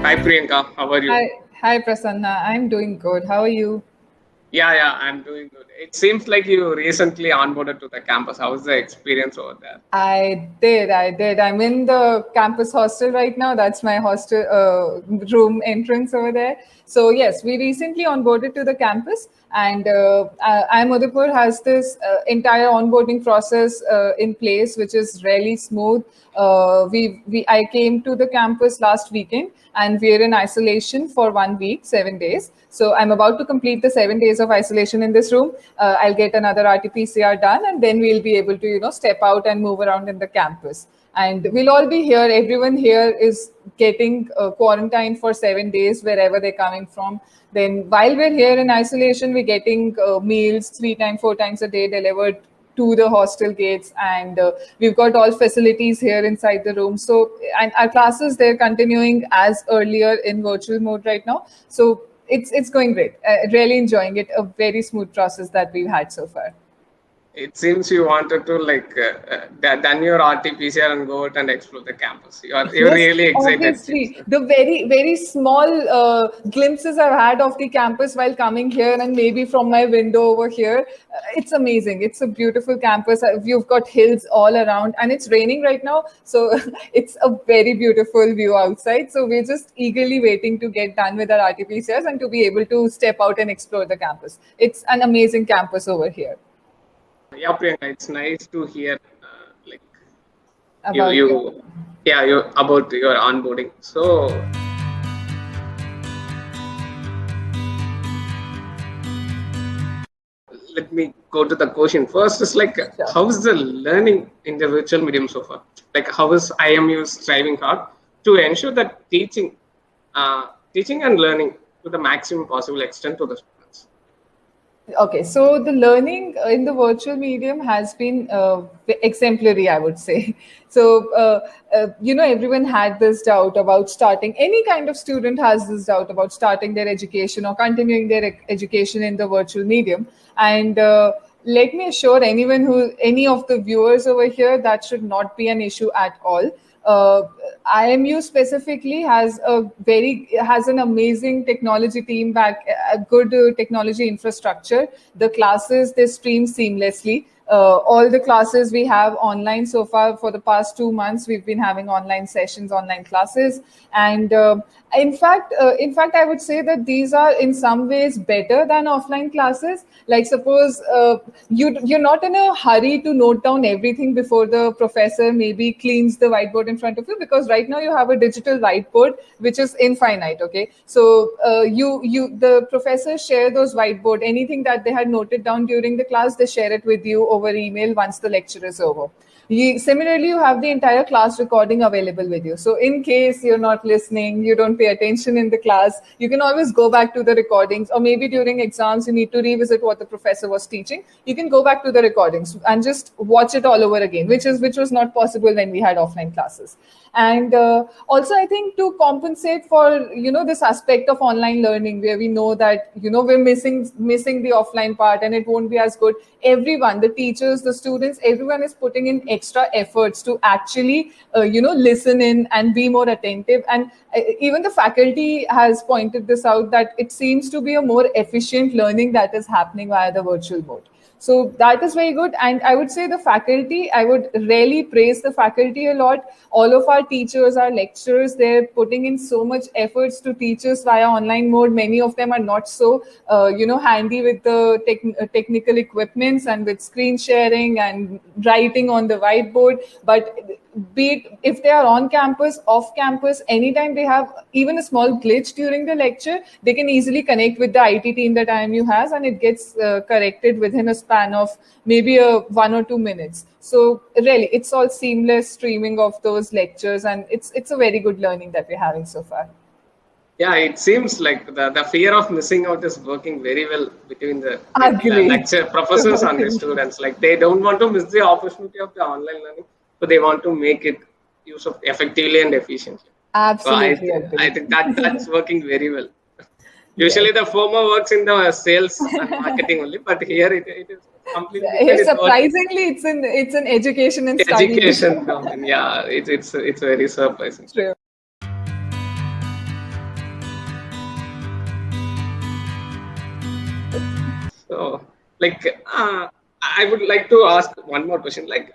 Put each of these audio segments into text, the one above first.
Hi Priyanka, how are you? Hi Prasanna. I'm doing good. How are you? Yeah, I'm doing good. It seems like you recently onboarded to the campus. How was the experience over there? I did. I'm in the campus hostel right now. That's my hostel room entrance over there. So yes, we recently onboarded to the campus, and IIM Udaipur has this entire onboarding process in place, which is really smooth. I came to the campus last weekend, and we're in isolation for 1 week, 7 days. So I'm about to complete the 7 days of isolation in this room. I'll get another RT-PCR done, and then we'll be able to, step out and move around in the campus. And we'll all be here. Everyone here is getting quarantined for 7 days wherever they're coming from. Then while we're here in isolation, we're getting meals 3 times, 4 times a day delivered to the hostel gates, and we've got all facilities here inside the room. So, and our classes, they're continuing as earlier in virtual mode right now. So it's going great. Really enjoying it. A very smooth process that we've had so far. It seems you wanted to done your RT-PCR and go out and explore the campus. You're Yes, really excited. obviously. The very small glimpses I've had of the campus while coming here, and maybe from my window over here, it's amazing. It's a beautiful campus. You've got hills all around, and it's raining right now, so it's a very beautiful view outside. So we're just eagerly waiting to get done with our RT-PCRs and to be able to step out and explore the campus. It's an amazing campus over here. Yeah, Priyanka, it's nice to hear like About you about your onboarding. So let me go to the question first. It's like, Sure. how's the learning in the virtual medium so far? Like, how is IMU striving hard to ensure that teaching and learning to the maximum possible extent to the students? Okay, so the learning in the virtual medium has been exemplary, I would say. So, everyone had this doubt about starting, any kind of student has this doubt about starting their education or continuing their education in the virtual medium. And let me assure any of the viewers over here, that should not be an issue at all. IMU specifically has an amazing technology team back, a good technology infrastructure. The classes, they stream seamlessly. All the classes we have online so far. For the past 2 months, we've been having online sessions, online classes, and in fact, I would say that these are in some ways better than offline classes. Like, suppose you're not in a hurry to note down everything before the professor maybe cleans the whiteboard in front of you, because right now you have a digital whiteboard which is infinite. Okay, so the professors share those whiteboard. Anything that they had noted down during the class, they share it with you over email once the lecture is over. Similarly, you have the entire class recording available with you. So in case you're not listening, you don't pay attention in the class, you can always go back to the recordings, or maybe during exams, you need to revisit what the professor was teaching. You can go back to the recordings and just watch it all over again, which was not possible when we had offline classes. And also, I think to compensate for, this aspect of online learning, where we know that, we're missing the offline part and it won't be as good. Everyone, the teachers, the students, everyone is putting in extra efforts to actually, listen in and be more attentive. And even the faculty has pointed this out, that it seems to be a more efficient learning that is happening via the virtual mode. So that is very good. And I would say the faculty, I would really praise the faculty a lot. All of our teachers, our lecturers, they're putting in so much efforts to teach us via online mode. Many of them are not so, handy with the technical equipments and with screen sharing and writing on the whiteboard. But be it if they are on campus, off campus, anytime they have even a small glitch during the lecture, they can easily connect with the IT team that IMU has, and it gets corrected within a span of maybe 1 or 2 minutes. So really, it's all seamless streaming of those lectures, and it's a very good learning that we're having so far. Yeah, it seems like the fear of missing out is working very well between the lecture professors and the students. Like, they don't want to miss the opportunity of the online learning, but they want to make it use of effectively and efficiently. Absolutely. So I think that's working very well. Usually the former works in the sales and marketing only, but here it is completely. Surprisingly, it's an education and study. Education domain. Yeah, it's very surprising. True. So, like, I would like to ask one more question. Like,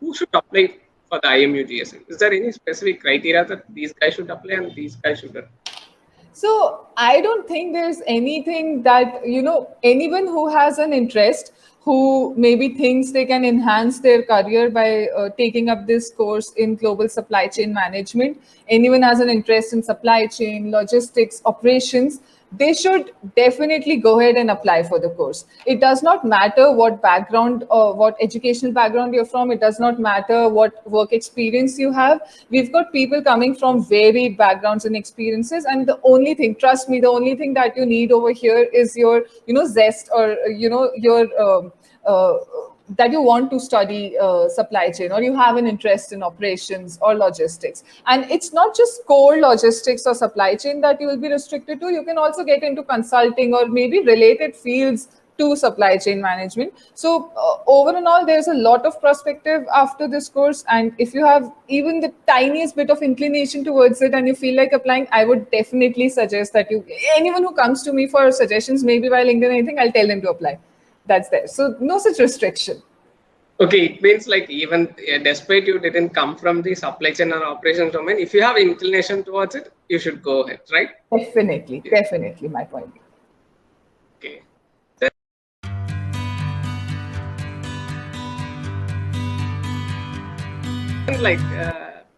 who should apply for the IMU GSM? Is there any specific criteria that these guys should apply and these guys shouldn't? So I don't think there's anything that, anyone who has an interest, who maybe thinks they can enhance their career by taking up this course in global supply chain management, anyone has an interest in supply chain, logistics, operations, they should definitely go ahead and apply for the course. It does not matter what background or what educational background you're from. It does not matter what work experience you have. We've got people coming from varied backgrounds and experiences. And the only thing, trust me, the only thing that you need over here is your, zest, or, your, that you want to study supply chain, or you have an interest in operations or logistics. And it's not just core logistics or supply chain that you will be restricted to. You can also get into consulting or maybe related fields to supply chain management. So over and all, there's a lot of perspective after this course. And if you have even the tiniest bit of inclination towards it and you feel like applying, I would definitely suggest that anyone who comes to me for suggestions, maybe via LinkedIn or anything, I'll tell them to apply. That's there. So no such restriction. Okay, it means like even despite you didn't come from the supply chain or operations domain, if you have inclination towards it, you should go ahead, right? Definitely, definitely, my point. Okay. Like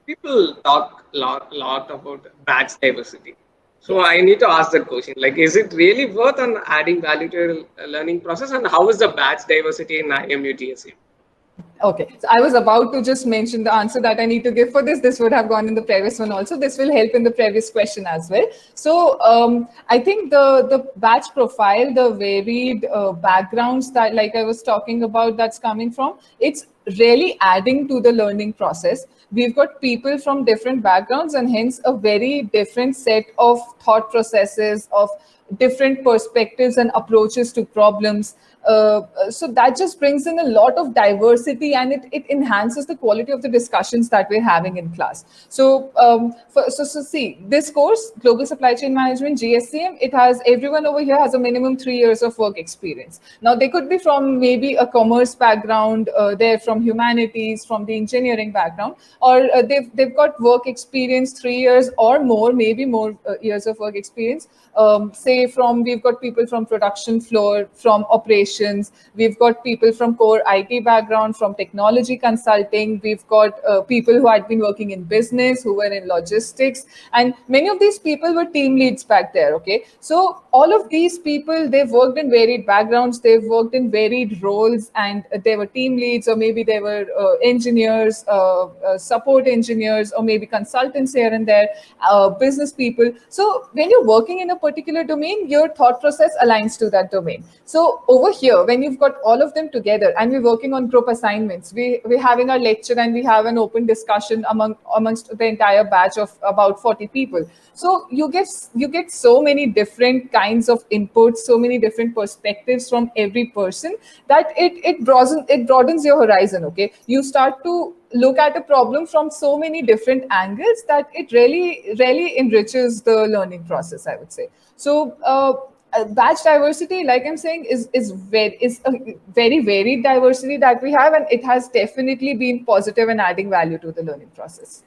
people talk a lot about batch diversity. So I need to ask that question, like, is it really worth on adding value to your learning process, and how is the batch diversity in IIM GSCM? Okay, so I was about to just mention the answer that I need to give for this. This would have gone in the previous one also. This will help in the previous question as well. So I think the batch profile, the varied backgrounds that, like I was talking about, that's coming from, it's really adding to the learning process. We've got people from different backgrounds and hence a very different set of thought processes, of different perspectives and approaches to problems. So that just brings in a lot of diversity, and it enhances the quality of the discussions that we're having in class. So, so see, this course, Global Supply Chain Management, GSCM, it has, everyone over here has a minimum 3 years of work experience. Now, they could be from maybe a commerce background, they're from humanities, from the engineering background, or they've got work experience 3 years or more, maybe more years of work experience. Say we've got people from production floor, from operations, we've got people from core IT background, from technology consulting, we've got people who had been working in business, who were in logistics, and many of these people were team leads back there, okay? So all of these people, they've worked in varied backgrounds, they've worked in varied roles, and they were team leads, or maybe they were engineers, support engineers, or maybe consultants here and there, business people. So when you're working in a particular domain, your thought process aligns to that domain. So over here, when you've got all of them together and we're working on group assignments, we're having our lecture and we have an open discussion amongst the entire batch of about 40 people. So you get so many different kinds of inputs, so many different perspectives from every person, that it broadens your horizon, okay? You start to look at a problem from so many different angles that it really enriches the learning process, I would say. So batch diversity, like I'm saying, is a very varied diversity that we have, and it has definitely been positive in adding value to the learning process.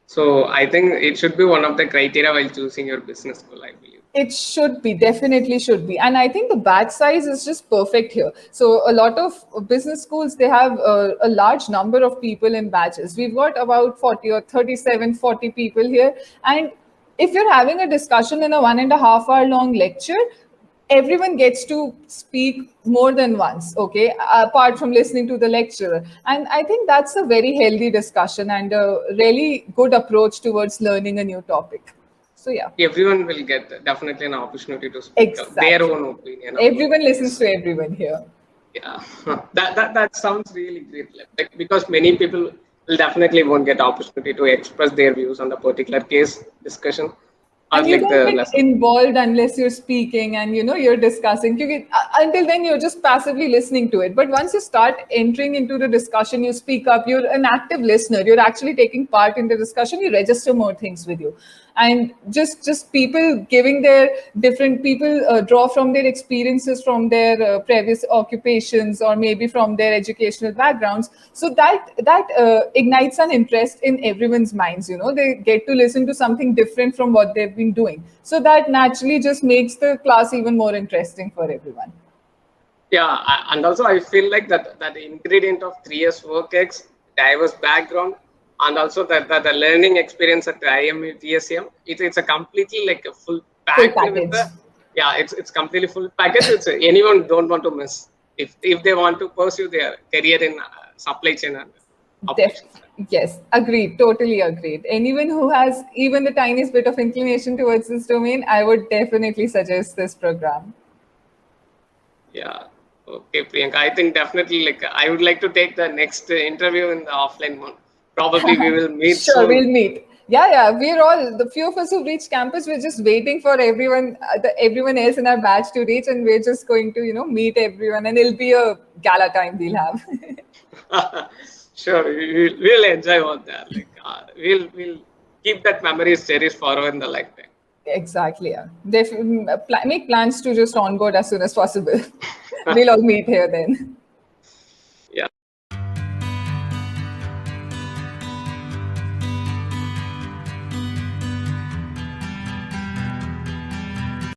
So I think it should be one of the criteria while choosing your business school, I believe. It should be, definitely should be. And I think the batch size is just perfect here. So a lot of business schools, they have a large number of people in batches. We've got about 40 or 37, 40 people here. And if you're having a discussion in a 1.5 hour long lecture, everyone gets to speak more than once, okay, apart from listening to the lecturer. And I think that's a very healthy discussion and a really good approach towards learning a new topic. So yeah, everyone will get definitely an opportunity to speak their own opinion. Everyone listens to everyone here. Yeah, that sounds really great. Like, because many people will definitely won't get opportunity to express their views on the particular case discussion. And you don't get involved unless you're speaking and you're discussing. Until then, you're just passively listening to it. But once you start entering into the discussion, you speak up, you're an active listener, you're actually taking part in the discussion, you register more things with you. and just people giving their different people draw from their experiences from their previous occupations or maybe from their educational backgrounds. So that ignites an interest in everyone's minds. They get to listen to something different from what they've been doing. So that naturally just makes the class even more interesting for everyone. Yeah, and also I feel like that ingredient of 3 years work ex, diverse background, and also the learning experience at the IIM GSCM, it's a completely like a full package. It's completely full package. It's anyone don't want to miss if they want to pursue their career in supply chain and operations. Yes, agreed. Totally agreed. Anyone who has even the tiniest bit of inclination towards this domain, I would definitely suggest this program. Yeah. Okay, Priyanka. I think definitely like I would like to take the next interview in the offline one. Probably we will meet sure, soon. We'll meet. Yeah. We're all, the few of us who reached campus, we're just waiting for everyone else in our batch to reach, and we're just going to, meet everyone, and it'll be a gala time we'll have. Sure, we'll enjoy all that. Like we'll keep that memories cherished forever in the lifetime. Exactly. Yeah. Make plans to just onboard as soon as possible. We'll all meet here then.